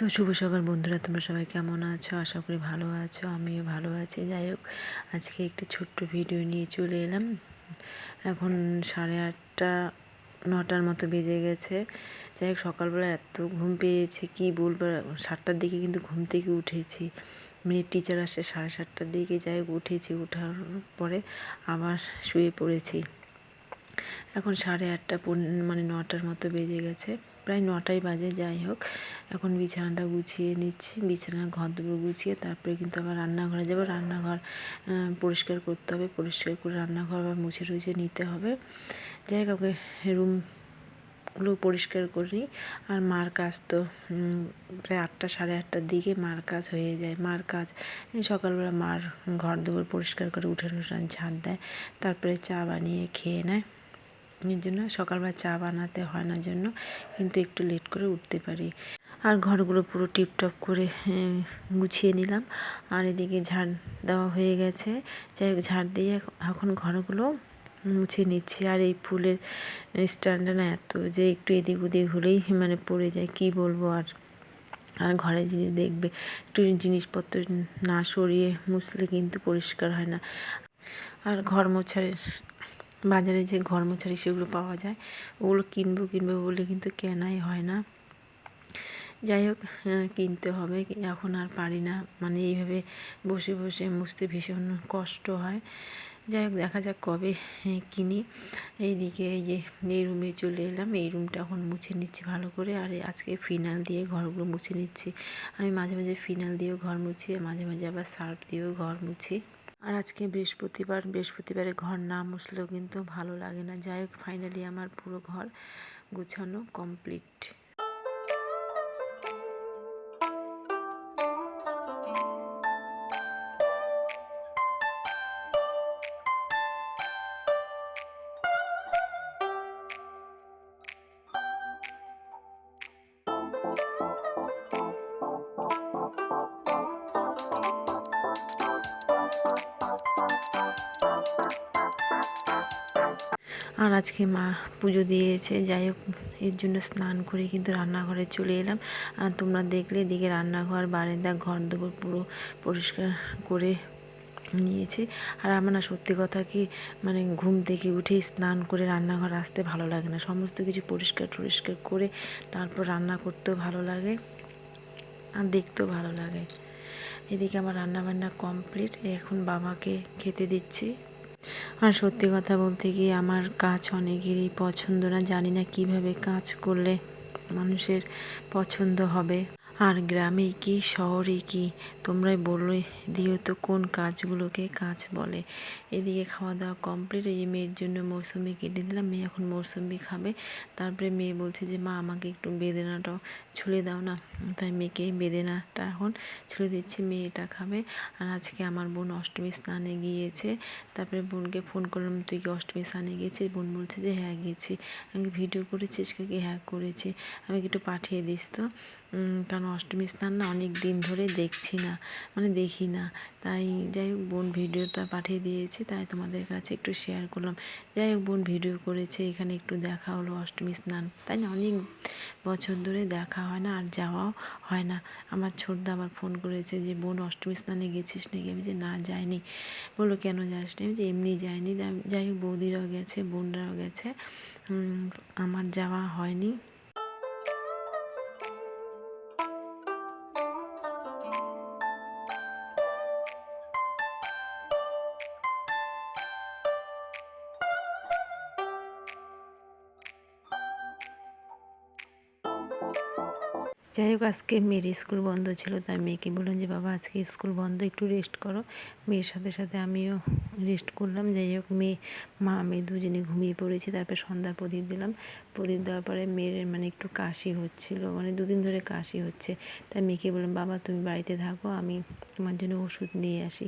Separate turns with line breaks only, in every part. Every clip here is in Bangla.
তো শুভ সকাল বন্ধুরা, তোমরা সবাই কেমন আছো? আশা করি ভালো আছো, আমিও ভালো আছি। যাই হোক, আজকে একটি ছোট্ট ভিডিও নিয়ে চলে এলাম। এখন 8:30 9টার মতো বেজে গেছে। যাই হোক, সকালবেলা এত ঘুম পেয়েছে কি বলবো। 7টার দিকে কিন্তু ঘুম থেকে উঠেছি, মেয়ের টিচার আসে 7:30টার দিকে। যাই হোক, উঠেছি, ওঠার পরে আবার শুয়ে পড়েছি। এখন 8:30 মানে 9টার মতো বেজে গেছে, প্রায় 9টাই বাজে। যাই হোক, এখন বিছানাটা গুছিয়ে নিচ্ছি, বিছানার ঘর দুপুর গুছিয়ে তারপরে কিন্তু আবার রান্নাঘরে যাবো। রান্নাঘর পরিষ্কার করতে হবে, পরিষ্কার করে রান্নাঘর আবার মুছে টুছে নিতে হবে। যাই হোক, গুলো পরিষ্কার করি। আর মার কাজ তো প্রায় 8টা 8:30টার দিকে মার কাজ হয়ে যায়। মার কাজ সকালবেলা মার ঘর দুপুর পরিষ্কার করে উঠান ঝাড় দেয়, তারপরে চা বানিয়ে খেয়ে নেয়। এর জন্য সকালবেলা চা বানাতে হয় না জন্য কিন্তু একটু লেট করে উঠতে পারি। আর ঘরগুলো পুরো টিপটপ করে গুছিয়ে নিলাম। আর এদিকে ঝাড় দেওয়া হয়ে গেছে। যাই হোক, ঝাড় দিয়ে এখন ঘরগুলো মুছে নিচ্ছি। আর এই ফুলের স্ট্যান্ডটা না এত যে একটু এদিক ওদিক হলেই মানে পড়ে যায়, কি বলবো। আর ঘরে জিনিস দেখবে, একটু জিনিসপত্র না সরিয়ে মুছলে কিন্তু পরিষ্কার হয় না। আর ঘর মোছার বাজারে যে ঘর মোছারি সেগুলো পাওয়া যায়, ওগুলো কিনবো বলে কিন্তু কেনাই হয় না। যাই হোক, কিনতে হবে, এখন আর পারি না। মানে এইভাবে বসে বসে মুছতে ভীষণ কষ্ট হয়। যাই হোক, দেখা যাক কবে কিনি। এইদিকে এই রুমে চলে এলাম। এই রুমটা এখন মুছে নিচ্ছি ভালো করে। আর আজকে ফিনাইল দিয়ে ঘরগুলো মুছে নিচ্ছি। আমি মাঝে মাঝে ফিনাইল দিয়েও ঘর মুছি, মাঝে মাঝে আবার সার্ফ দিয়েও ঘর মুছি। আর আজকে বৃহস্পতিবারে ঘর না মুছলেও কিন্তু ভালো লাগে না। যাই হোক, ফাইনালি আমার পুরো ঘর গুছানো কমপ্লিট। আর আজকে মা পুজো দিয়েছে। যাই হোক, এর জন্য স্নান করে কিন্তু রান্নাঘরে চলে এলাম। আর তোমরা দেখলে এদিকে রান্নাঘর বারান্দা ঘর দুপুর পুরো পরিষ্কার করে নিয়েছি। আর আমার না সত্যি কথা কি, মানে ঘুম থেকে উঠেই স্নান করে রান্নাঘর আসতে ভালো লাগে না। সমস্ত কিছু পরিষ্কার করে তারপর রান্না করতেও ভালো লাগে আর দেখতেও ভালো লাগে। এদিকে আমার রান্নাবান্না কমপ্লিট, এখন বাবাকে খেতে দিচ্ছি। আর সত্যি কথা বলতে গিয়ে আমার কাজ অনেকেরই পছন্দ না, জানি না কিভাবে কাজ করলে মানুষের পছন্দ হবে। আর গ্রামে কি শহরে কি, তোমরাই বলে দিও তো কোন কাজগুলোকে কাজ বলে। এদিকে খাওয়া দাওয়া কমপ্লিট। এই মেয়ের জন্য মৌসুমি কেটে দিলাম, মেয়ে এখন মৌসুমি খাবে। তারপরে মেয়ে বলছে যে মা আমাকে একটু বেদানাটাও ছুলে দাও না, তাই মেয়েকে বেদানাটা এখন ছুলে দিচ্ছি, মেয়ে এটা খাবে। আর আজকে আমার বোন অষ্টমী স্নানে গিয়েছে। তারপরে বোনকে ফোন করলাম, তুই কি অষ্টমী স্নানে গেছিস? বোন বলছে যে হ্যাঁ গেছি। আমি ভিডিও করেছিস কি? হ্যাঁ করেছি। আমি একটু পাঠিয়ে দিস তো, কারণ অষ্টমী স্নান না অনেক দিন ধরে দেখছি না, মানে দেখি না। তাই যাই হোক, বোন ভিডিওটা পাঠিয়ে দিয়েছে, তাই তোমাদের কাছে একটু শেয়ার করলাম। যাই হোক, বোন ভিডিও করেছে, এখানে একটু দেখা হলো অষ্টমী স্নান। তাই না, অনেক বছর ধরে দেখা হয় না আর যাওয়াও হয় না। আমার ছোটদা আবার ফোন করেছে যে বোন অষ্টমী স্নানে গেছিস নাকি? আমি যে না যাইনি। বললো কেন যাস নি? আমি যে এমনি যাইনি। যাই হোক, বৌদিরাও গেছে, বোনরাও গেছে, আমার যাওয়া হয়নি। যাই হোক, আজকে মেয়ের স্কুল বন্ধ ছিল, তাই মেয়েকে বললাম যে বাবা আজকে স্কুল বন্ধ, একটু রেস্ট করো। মেয়ের সাথে সাথে আমিও রেস্ট করলাম। যাই হোক, মেয়ে দুজনে ঘুমিয়ে পড়েছি। তারপর সন্ধ্যার প্রদীপ দিলাম। প্রদীপ দেওয়ার পরে মেয়ের মানে একটু কাশি হচ্ছিল, মানে 2 দিন ধরে কাশি হচ্ছে। তাই মেয়েকে বললাম বাবা তুমি বাড়িতে থাকো, আমি তোমার জন্য ওষুধ নিয়ে আসি।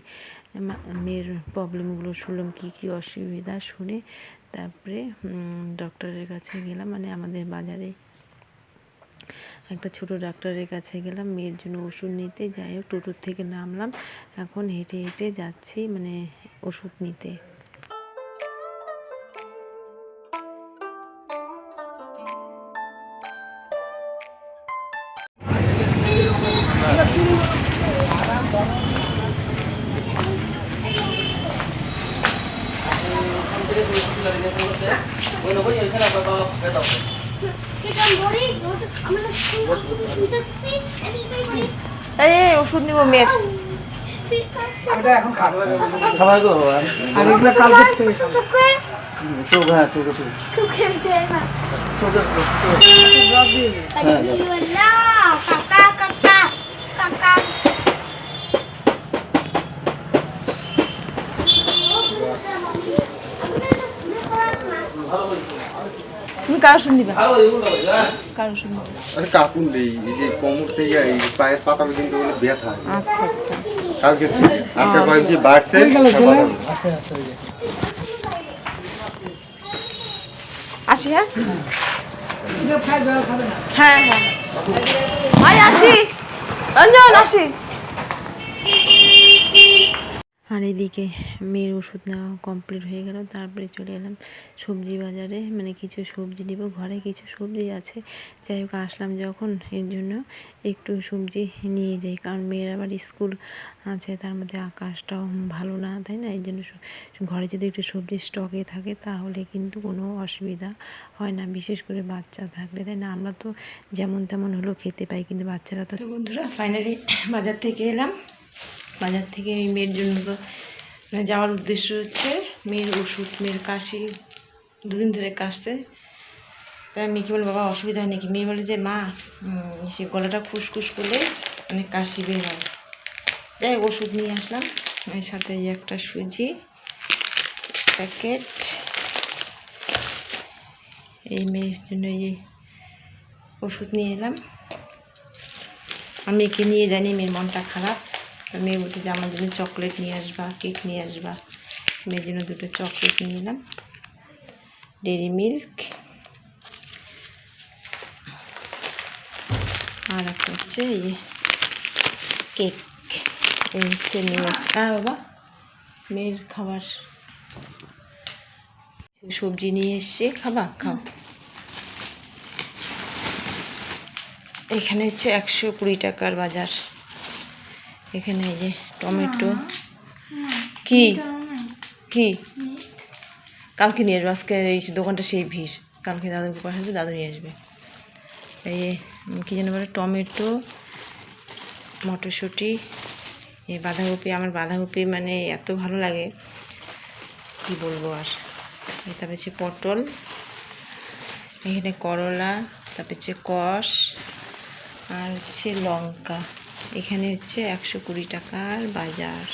মেয়ের প্রবলেমগুলো শুনলাম, কী কী অসুবিধা শুনে তারপরে ডক্টরের কাছে গেলাম, মানে আমাদের বাজারে একটা ছোট ডাক্তারের কাছে গেলাম মেয়ের জন্য ওষুধ নিতে। যাই হোক, টোটোর থেকে নামলাম, এখন হেঁটে হেঁটে যাচ্ছি মানে ওষুধ নিতে। এই ওষুধ নিব মেয়ের
খাবার গো আর এগুলা কালকে থেকে চোখ হ্যাঁ চোখে চোখে
কাকা কাকা কাকা
তুমি কার ওষুধ নিবে কার ওষুধ নিবে
আরে কাকুন দেই এই যে কোমর থেকে এই পায়ের পাতাটা কিন্তু হলো ব্যথা
আচ্ছা আচ্ছা
কালকে থেকে আচ্ছা কয়েক দিন বাড়ছে
আসি হ্যাঁ হ্যাঁ হ্যাঁ আয় আসি রঞ্জন আসি আর এদিকে মেয়ের ওষুধ নেওয়া কমপ্লিট হয়ে গেল। তারপরে চলে এলাম সবজি বাজারে, মানে কিছু সবজি নেব, ঘরে কিছু সবজি আছে। যাই হোক আসলাম যখন, এর জন্য একটু সবজি নিয়ে যাই, কারণ মেয়ের আবার স্কুল আছে, তার মধ্যে আকাশটাও ভালো না, তাই না? এই জন্য ঘরে যদি একটু সবজি স্টকে থাকে তাহলে কিন্তু কোনো অসুবিধা হয় না, বিশেষ করে বাচ্চা থাকলে, তাই না? আমরা তো যেমন তেমন হলেও খেতে পাই, কিন্তু বাচ্চারা তো। বন্ধুরা ফাইনালি বাজার থেকে এলাম। বাজার থেকে এই মেয়ের জন্য তো যাওয়ার উদ্দেশ্য হচ্ছে মেয়ের ওষুধ, মেয়ের কাশি দুদিন ধরে কাশছে। তাই মেয়ে কি বলে, বাবা অসুবিধা হয় নাকি? মেয়ে বলে যে মা সে গলাটা খুসখুস করলে অনেক কাশি বের হয়। যাই ওষুধ নিয়ে আসলাম, এর সাথে একটা সুজি প্যাকেট। এই মেয়ের জন্য এই ওষুধ নিয়ে এলাম। আমি মেয়েকে নিয়ে জানি, মেয়ের মনটা খারাপ। মেয়ে বলছে যে আমার জন্য চকলেট নিয়ে আসবা, কেক নিয়ে আসবা। মেয়ের জন্য দুটো চকলেট নিয়ে এলাম, ডেরি মিল্ক, আর একটা হচ্ছে এই কেক। এই হচ্ছে মেয়ের, বাবা মেয়ের খাবার। সবজি নিয়ে এসছে, খাবা খাও। এখানে হচ্ছে 120 টাকার বাজার। এখানে এই যে টমেটো, কি কি কালকে নিয়ে আসবে, আজকে এই দোকানটা সেই ভিড়, কালকে দাদুকে পাঠাবে, দাদু নিয়ে আসবে। এই কী যেন বলে, টমেটো, মটরশুঁটি, এই বাঁধাকপি। আমার বাঁধাকপি মানে এত ভালো লাগে, কি বলবো আর। তারপরে হচ্ছে পটল, এখানে করলা, তারপরে হচ্ছে কষ, আর হচ্ছে লঙ্কা। এখানে হচ্ছে 120 টাকার বাজার।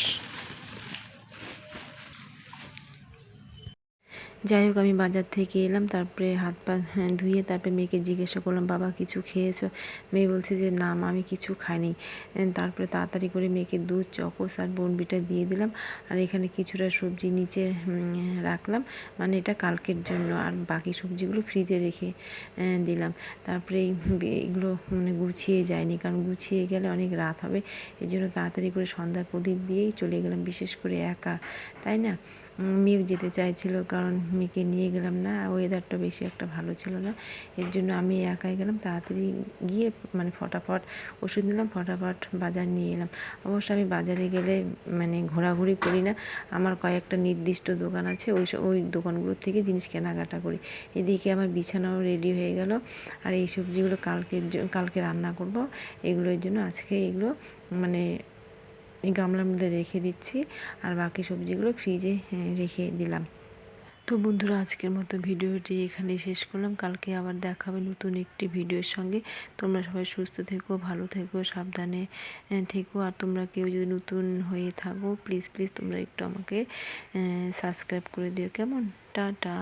যাই হোক আমি বাজার থেকে এলাম, তারপরে হাত পা ধুয়ে তারপরে মেয়েকে জিজ্ঞাসা করলাম, বাবা কিছু খেয়েছো? মেয়ে বলছে যে না মা আমি কিছু খাইনি। তারপরে তাড়াতাড়ি করে মেয়েকে দুধ, চকোস আর বোর্নভিটা দিয়ে দিলাম। আর এখানে কিছুটা সবজি নিচে রাখলাম, মানে এটা কালকের জন্য, আর বাকি সবজিগুলো ফ্রিজে রেখে দিলাম। তারপরে এগুলো মানে গুছিয়ে যায়নি, কারণ গুছিয়ে গেলে অনেক রাত হবে, এই জন্য তাড়াতাড়ি করে সন্ধ্যার প্রদীপ দিয়েই চলে গেলাম, বিশেষ করে একা, তাই না? মেয়েও যেতে চাইছিল, কারণ মেয়েকে নিয়ে গেলাম না, ওয়েদারটা বেশি একটা ভালো ছিল না, এর জন্য আমি একাই গেলাম। তাড়াতাড়ি গিয়ে মানে ফটাফট ওষুধ নিলাম, ফটাফট বাজার নিয়ে এলাম। অবশ্য আমি বাজারে গেলে মানে ঘোরাঘুরি করি না, আমার কয়েকটা নির্দিষ্ট দোকান আছে, ওই দোকানগুলোর থেকে জিনিস কেনাকাটা করি। এদিকে আমার বিছানাও রেডি হয়ে গেল, আর এই সবজিগুলো কালকে রান্না করব, এগুলোর জন্য আজকে এগুলো মানে এই গামলার মধ্যে রেখে দিচ্ছি, আর বাকি সবজিগুলো ফ্রিজে রেখে দিলাম। তো বন্ধুরা আজকের মতো ভিডিওটি এখানে শেষ করলাম, কালকে আবার দেখা হবে নতুন একটি ভিডিওর সঙ্গে। তোমরা সবাই সুস্থ থেকো, ভালো থেকো, সাবধানে থেকো। আর তোমরা কেউ যদি নতুন হয়ে থাকো প্লিজ তোমরা একটু আমাকে সাবস্ক্রাইব করে দিও, কেমন? টাটা।